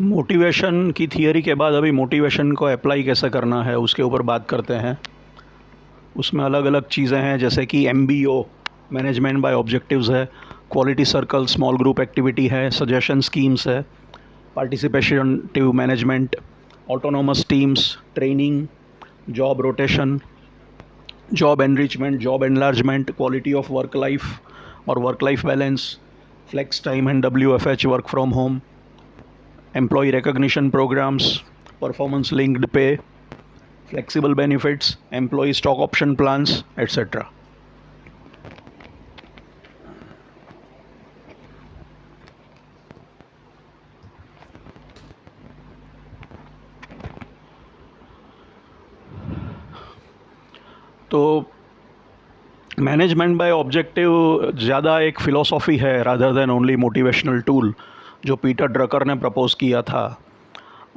Motivation की theory के बाद अभी मोटिवेशन को अप्लाई कैसे करना है उसके ऊपर बात करते हैं। उसमें अलग अलग चीज़ें हैं जैसे कि MBO मैनेजमेंट बाय ऑब्जेक्टिव्स है, quality circle small group activity है, सजेशन स्कीम्स है, participative management, autonomous teams, training, job rotation, job enrichment, job enlargement, quality of work life और work life balance, flex time and WFH work from home, employee recognition programs, performance linked pay, flexible benefits, employee stock option plans, etc. तो management by objective ज़्यादा एक philosophy है rather than only motivational tool जो Peter Drucker ने propose किया था।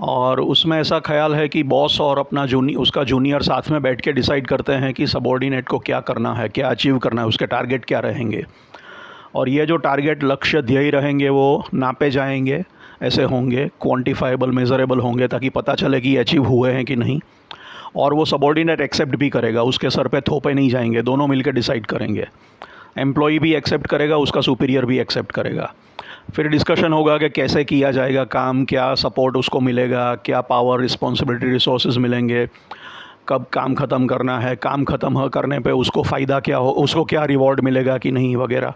और उसमें ऐसा ख्याल है कि बॉस और अपना उसका जूनियर साथ में बैठ के डिसाइड करते हैं कि सबॉर्डिनेट को क्या करना है, क्या अचीव करना है, उसके टारगेट क्या रहेंगे। और ये जो टारगेट लक्ष्य ध्येय रहेंगे वो नापे जाएंगे, ऐसे होंगे क्वांटिफाइबल मेज़रेबल होंगे ताकि पता चले कि अचीव हुए हैं कि नहीं। और वो सबॉर्डिनेट एक्सेप्ट भी करेगा, उसके सर पे थोपे नहीं जाएंगे, दोनों मिलकर डिसाइड करेंगे। एम्प्लॉई भी एक्सेप्ट करेगा, उसका सुपीरियर भी एक्सेप्ट करेगा। फिर डिस्कशन होगा कि कैसे किया जाएगा काम, क्या सपोर्ट उसको मिलेगा, क्या पावर रिस्पॉन्सिबिलिटी रिसोर्सेज मिलेंगे, कब काम ख़त्म करना है, काम ख़त्म करने पे उसको फ़ायदा क्या हो, उसको क्या रिवॉर्ड मिलेगा कि नहीं वगैरह।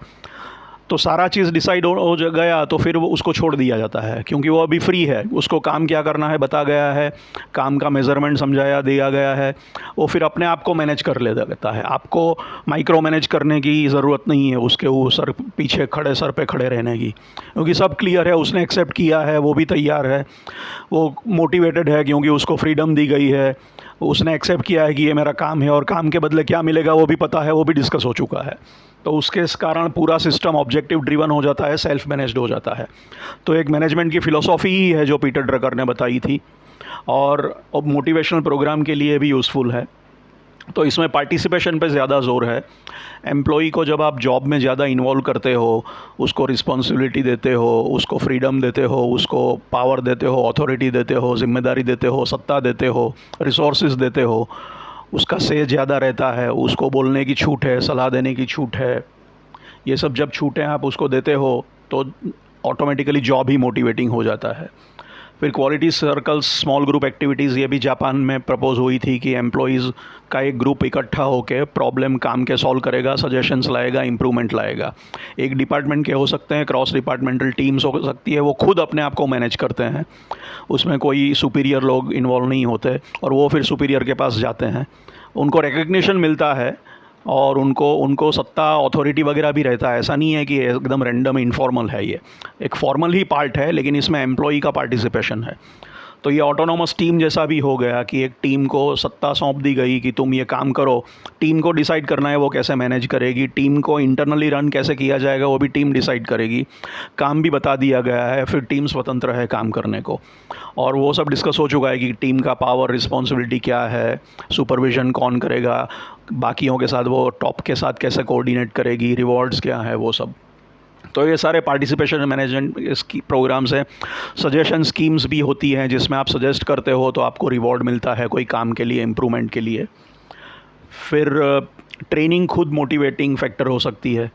तो सारा चीज़ डिसाइड हो गया तो फिर वो उसको छोड़ दिया जाता है क्योंकि वो अभी फ्री है, उसको काम क्या करना है बता गया है, काम का मेज़रमेंट समझाया दिया गया है, वो फिर अपने आप को मैनेज कर लेता है। आपको माइक्रो मैनेज करने की ज़रूरत नहीं है, उसके वो सर पीछे खड़े सर पे खड़े रहने की, क्योंकि सब क्लियर है, उसने एक्सेप्ट किया है, वो भी तैयार है, वो मोटिवेटेड है क्योंकि उसको फ्रीडम दी गई है, उसने एक्सेप्ट किया है कि ये मेरा काम है और काम के बदले क्या मिलेगा वो भी पता है, वो भी डिस्कस हो चुका है। तो उसके इस कारण पूरा सिस्टम ऑब्जेक्टिव ड्रिवन हो जाता है, सेल्फ मैनेज्ड हो जाता है। तो एक मैनेजमेंट की फ़िलोसॉफ़ी ही है जो पीटर ड्रकर ने बताई थी और अब मोटिवेशनल प्रोग्राम के लिए भी यूज़फुल है। तो इसमें पार्टिसिपेशन पे ज़्यादा ज़ोर है। एम्प्लॉई को जब आप जॉब में ज़्यादा इन्वॉल्व करते हो, उसको रिस्पॉन्सिबिलिटी देते हो, उसको फ्रीडम देते हो, उसको पावर देते हो, अथॉरिटी देते हो, जिम्मेदारी देते हो, सत्ता देते हो, रिसोर्सेज देते हो, उसका से ज़्यादा रहता है, उसको बोलने की छूट है, सलाह देने की छूट है, ये सब जब छूटें आप उसको देते हो तो ऑटोमेटिकली जॉब ही मोटिवेटिंग हो जाता है। फिर quality circles small group activities, ये भी जापान में प्रपोज हुई थी कि एम्प्लॉयज़ का एक ग्रुप इकट्ठा होकर प्रॉब्लम काम के सॉल्व करेगा, सजेशंस लाएगा, इम्प्रूवमेंट लाएगा। एक डिपार्टमेंट के हो सकते हैं, क्रॉस डिपार्टमेंटल टीम्स हो सकती है, वो खुद अपने आप को मैनेज करते हैं, उसमें कोई सुपीरियर लोग इन्वॉल्व नहीं होते और वो फिर सुपीरियर के पास जाते हैं, उनको रिकग्निशन मिलता है और उनको सत्ता अथॉरिटी वगैरह भी रहता है। ऐसा नहीं है कि एकदम रैंडम इनफॉर्मल है, ये एक फॉर्मल ही पार्ट है लेकिन इसमें एम्प्लॉई का पार्टिसिपेशन है। तो ये ऑटोनोमस टीम जैसा भी हो गया कि एक टीम को सत्ता सौंप दी गई कि तुम ये काम करो, टीम को डिसाइड करना है वो कैसे मैनेज करेगी, टीम को इंटरनली रन कैसे किया जाएगा वो भी टीम डिसाइड करेगी, काम भी बता दिया गया है, फिर टीम स्वतंत्र है काम करने को। और वो सब डिस्कस हो चुका है कि टीम का पावर रिस्पॉन्सिबिलिटी क्या है, सुपरविजन कौन करेगा, बाकियों के साथ वो टॉप के साथ कैसे कोऑर्डिनेट करेगी, रिवॉर्ड्स क्या है, वो सब। तो ये सारे पार्टिसिपेशन मैनेजमेंट इसकी प्रोग्राम्स हैं। सजेशन स्कीम्स भी होती हैं जिसमें आप सजेस्ट करते हो तो आपको रिवॉर्ड मिलता है कोई काम के लिए, इम्प्रूवमेंट के लिए। फिर ट्रेनिंग खुद मोटिवेटिंग फैक्टर हो सकती है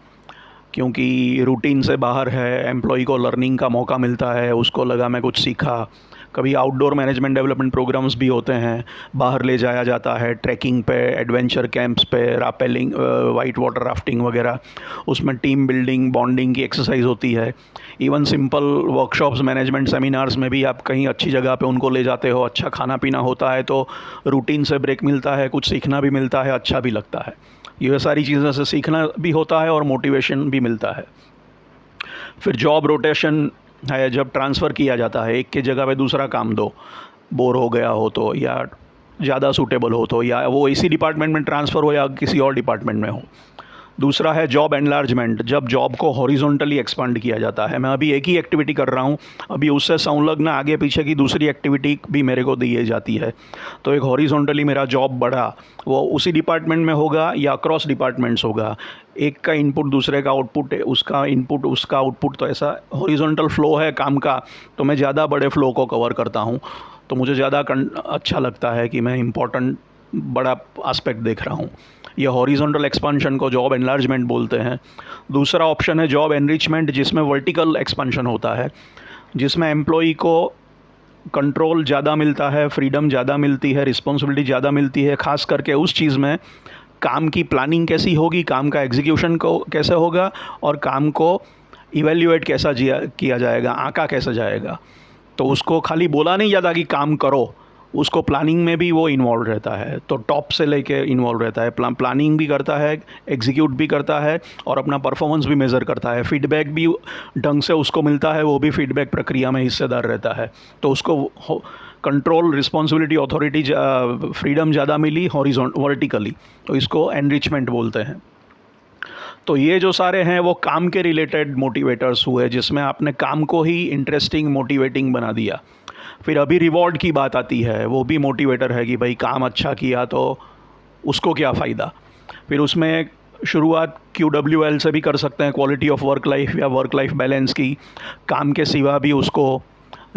क्योंकि रूटीन से बाहर है, एम्प्लॉय को लर्निंग का मौका मिलता है, उसको लगा मैं कुछ सीखा। कभी आउटडोर मैनेजमेंट डेवलपमेंट प्रोग्राम्स भी होते हैं, बाहर ले जाया जाता है ट्रैकिंग पे, एडवेंचर कैंप्स पे, रापेलिंग, वाइट वाटर राफ्टिंग वगैरह, उसमें टीम बिल्डिंग बॉन्डिंग की एक्सरसाइज होती है। Even simple workshops management seminars में भी आप कहीं अच्छी जगह पे उनको ले जाते हो, अच्छा खाना पीना होता है तो रूटीन से ब्रेक मिलता है, कुछ सीखना भी मिलता है, अच्छा भी लगता है। ये सारी चीज़ों से सीखना भी होता है और मोटिवेशन भी मिलता है। फिर जॉब रोटेशन है, जब ट्रांसफ़र किया जाता है एक की जगह पे दूसरा काम दो, बोर हो गया हो तो, या ज़्यादा सूटेबल हो तो, या वो इसी डिपार्टमेंट में ट्रांसफ़र हो या किसी और डिपार्टमेंट में हो, दूसरा है जॉब एनलार्जमेंट, जब जॉब को हॉरिजॉन्टली एक्सपांड किया जाता है। मैं अभी एक ही एक्टिविटी कर रहा हूँ, अभी उससे संलग्न आगे पीछे की दूसरी एक्टिविटी भी मेरे को दी जाती है, तो एक हॉरिजॉन्टली मेरा जॉब बढ़ा, वो उसी डिपार्टमेंट में होगा या अक्रॉस डिपार्टमेंट्स होगा। एक का इनपुट दूसरे का आउटपुट, उसका इनपुट उसका आउटपुट, तो ऐसा हॉरिजॉन्टल फ्लो है काम का, तो मैं ज़्यादा बड़े फ्लो को कवर करता हूँ, तो मुझे ज़्यादा अच्छा लगता है कि मैं इम्पोर्टेंट बड़ा एस्पेक्ट देख रहा हूँ। ये हॉरिजॉन्टल एक्सपांशन को जॉब एनलार्जमेंट बोलते हैं। दूसरा ऑप्शन है जॉब एनरिचमेंट, जिसमें वर्टिकल एक्सपांशन होता है, जिसमें एम्प्लॉई को कंट्रोल ज़्यादा मिलता है, फ्रीडम ज़्यादा मिलती है, रिस्पॉन्सिबिलिटी ज़्यादा मिलती है, ख़ास करके उस चीज़ में काम की प्लानिंग कैसी होगी, काम का एग्जीक्यूशन को कैसे होगा, और काम को इवेल्युएट कैसा किया जाएगा, आंका कैसा जाएगा। तो उसको खाली बोला नहीं जाता कि काम करो, उसको प्लानिंग में भी वो इन्वॉल्व रहता है, तो टॉप से लेके इन्वॉल्व रहता है, प्लानिंग भी करता है, एग्जीक्यूट भी करता है, और अपना परफॉर्मेंस भी मेज़र करता है। फीडबैक भी ढंग से उसको मिलता है, वो भी फीडबैक प्रक्रिया में हिस्सेदार रहता है, तो उसको कंट्रोल, रिस्पॉन्सिबिलिटी, अथॉरिटी, फ्रीडम ज़्यादा मिली वर्टिकली, तो इसको एनरिचमेंट बोलते हैं। तो ये जो सारे हैं वो काम के रिलेटेड मोटिवेटर्स हुए, जिसमें आपने काम को ही इंटरेस्टिंग, मोटिवेटिंग बना दिया। फिर अभी रिवॉर्ड की बात आती है, वो भी मोटिवेटर है कि भाई काम अच्छा किया तो उसको क्या फ़ायदा। फिर उसमें शुरुआत QWL से भी कर सकते हैं, क्वालिटी ऑफ वर्क लाइफ या वर्क लाइफ बैलेंस की। काम के सिवा भी उसको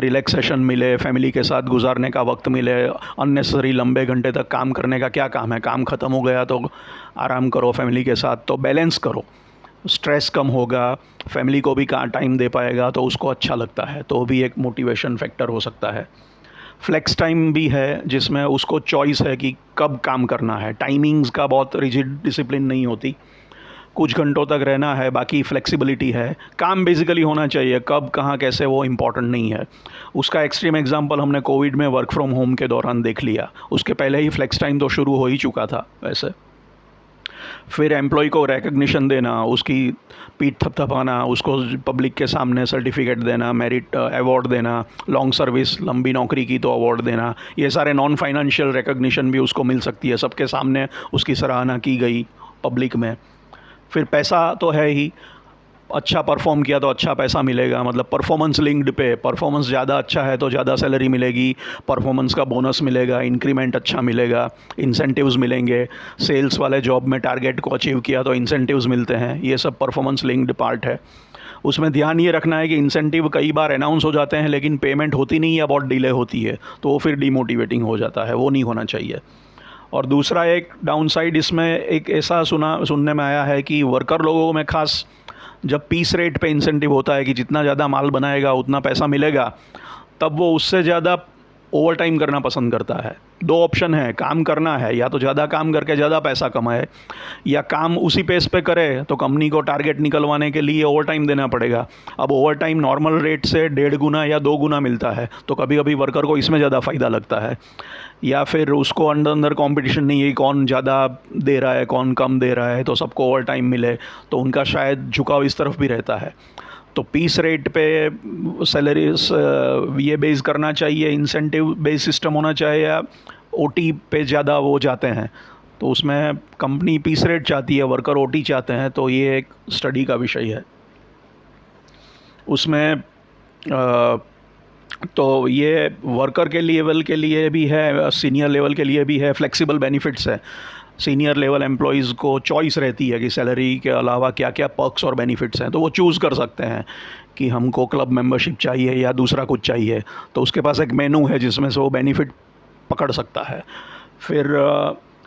रिलैक्सेशन मिले, फैमिली के साथ गुजारने का वक्त मिले, अननेसेसरी लंबे घंटे तक काम करने का क्या काम है, काम ख़त्म हो गया तो आराम करो फैमिली के साथ, तो बैलेंस करो, स्ट्रेस कम होगा, फैमिली को भी टाइम दे पाएगा, तो उसको अच्छा लगता है, तो भी एक मोटिवेशन फैक्टर हो सकता है। फ्लेक्स टाइम भी है, जिसमें उसको चॉइस है कि कब काम करना है, टाइमिंग्स का बहुत रिजिड डिसिप्लिन नहीं होती, कुछ घंटों तक रहना है, बाकी फ्लेक्सिबिलिटी है। काम बेसिकली होना चाहिए, कब कहाँ कैसे वो इम्पॉर्टेंट नहीं है। उसका एक्सट्रीम एग्जांपल हमने कोविड में वर्क फ्रॉम होम के दौरान देख लिया, उसके पहले ही फ्लेक्स टाइम तो शुरू हो ही चुका था वैसे। फिर एम्प्लॉय को रिकग्निशन देना, उसकी पीठ थपथपाना, उसको पब्लिक के सामने सर्टिफिकेट देना, मेरिट अवार्ड देना, लॉन्ग सर्विस, लंबी नौकरी की तो अवार्ड देना, ये सारे नॉन फाइनेंशियल रिकग्निशन भी उसको मिल सकती है, सबके सामने उसकी सराहना की गई पब्लिक में। फिर पैसा तो है ही, अच्छा परफॉर्म किया तो अच्छा पैसा मिलेगा, मतलब परफॉर्मेंस लिंक्ड पे, परफॉर्मेंस ज़्यादा अच्छा है तो ज़्यादा सैलरी मिलेगी, परफॉर्मेंस का बोनस मिलेगा, इंक्रीमेंट अच्छा मिलेगा, इंसेंटिव्स मिलेंगे, सेल्स वाले जॉब में टारगेट को अचीव किया तो इंसेंटिव्स मिलते हैं, ये सब परफॉर्मेंस लिंक्ड पार्ट है। उसमें ध्यान ये रखना है कि इंसेंटिव कई बार अनाउंस हो जाते हैं लेकिन पेमेंट होती नहीं है, बहुत डिले होती है, तो वो फिर डीमोटिवेटिंग हो जाता है, वो नहीं होना चाहिए। और दूसरा एक डाउनसाइड इसमें एक ऐसा सुनने में आया है कि वर्कर लोगों में खास जब पीस रेट पे इंसेंटिव होता है कि जितना ज़्यादा माल बनाएगा उतना पैसा मिलेगा, तब वो उससे ज़्यादा ओवर टाइम करना पसंद करता है। दो ऑप्शन है, काम करना है, या तो ज़्यादा काम करके ज़्यादा पैसा कमाए, या काम उसी पेस पे करे तो कंपनी को टारगेट निकलवाने के लिए ओवर टाइम देना पड़ेगा। अब ओवर टाइम नॉर्मल रेट से 1.5 गुना या 2 गुना मिलता है, तो कभी कभी वर्कर को इसमें ज़्यादा फ़ायदा लगता है। या फिर उसको अंदर कंपटीशन नहीं है, कौन ज़्यादा दे रहा है कौन कम दे रहा है, तो सबको ओवर टाइम मिले, तो उनका शायद झुकाव इस तरफ भी रहता है। तो पीस रेट पे सैलरीज ये बेस करना चाहिए, इंसेंटिव बेस सिस्टम होना चाहिए, या ओटी पे ज़्यादा वो जाते हैं, तो उसमें कंपनी पीस रेट चाहती है, वर्कर ओटी चाहते हैं, तो ये एक स्टडी का विषय है। उसमें तो ये वर्कर के लेवल के लिए भी है, सीनियर लेवल के लिए भी है, फ्लेक्सिबल बेनिफिट्स है। सीनियर लेवल एम्प्लॉयज़ को चॉइस रहती है कि सैलरी के अलावा क्या क्या पर्क्स और बेनिफिट्स हैं, तो वो चूज़ कर सकते हैं कि हमको क्लब मेंबरशिप चाहिए या दूसरा कुछ चाहिए, तो उसके पास एक मेनू है जिसमें से वो बेनिफिट पकड़ सकता है। फिर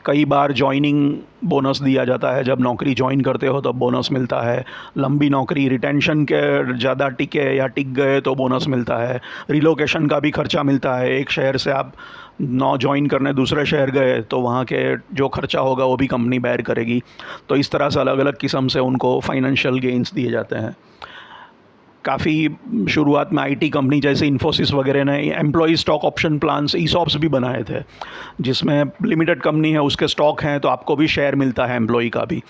कई बार जॉइनिंग बोनस दिया जाता है, जब नौकरी ज्वाइन करते हो तब बोनस मिलता है। लंबी नौकरी, रिटेंशन के ज़्यादा टिके या टिक गए तो बोनस मिलता है। रिलोकेशन का भी खर्चा मिलता है, एक शहर से आप ज्वाइन करने दूसरे शहर गए तो वहाँ के जो खर्चा होगा वो भी कंपनी बेयर करेगी। तो इस तरह से अलग अलग किस्म से उनको फाइनेंशियल गेंस दिए जाते हैं। काफ़ी शुरुआत में आईटी कंपनी जैसे इन्फोसिस वगैरह ने employee stock option plans, ESOPs भी बनाए थे, जिसमें लिमिटेड कंपनी है उसके स्टॉक हैं तो आपको भी शेयर मिलता है एम्प्लॉई का भी।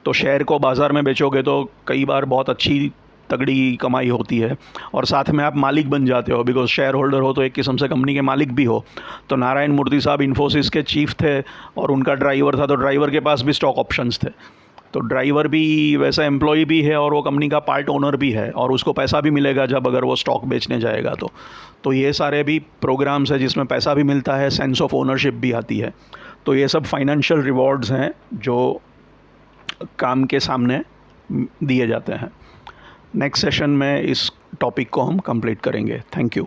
तो शेयर को बाज़ार में बेचोगे तो कई बार बहुत अच्छी तगड़ी कमाई होती है, और साथ में आप मालिक बन जाते हो, बिकॉज शेयर होल्डर हो तो एक किस्म से कंपनी के मालिक भी हो। तो नारायण मूर्ति साहब इन्फोसिस के चीफ थे और उनका ड्राइवर था, तो ड्राइवर के पास भी स्टॉक ऑप्शंस थे। तो ड्राइवर भी वैसा एम्प्लॉय भी है और वो कंपनी का पार्ट ओनर भी है, और उसको पैसा भी मिलेगा जब अगर वो स्टॉक बेचने जाएगा तो ये सारे भी प्रोग्राम्स हैं जिसमें पैसा भी मिलता है, सेंस ऑफ ओनरशिप भी आती है। तो ये सब फाइनेंशियल रिवॉर्ड्स हैं जो काम के सामने दिए जाते हैं। नेक्स्ट सेशन में इस टॉपिक को हम कंप्लीट करेंगे। Thank you.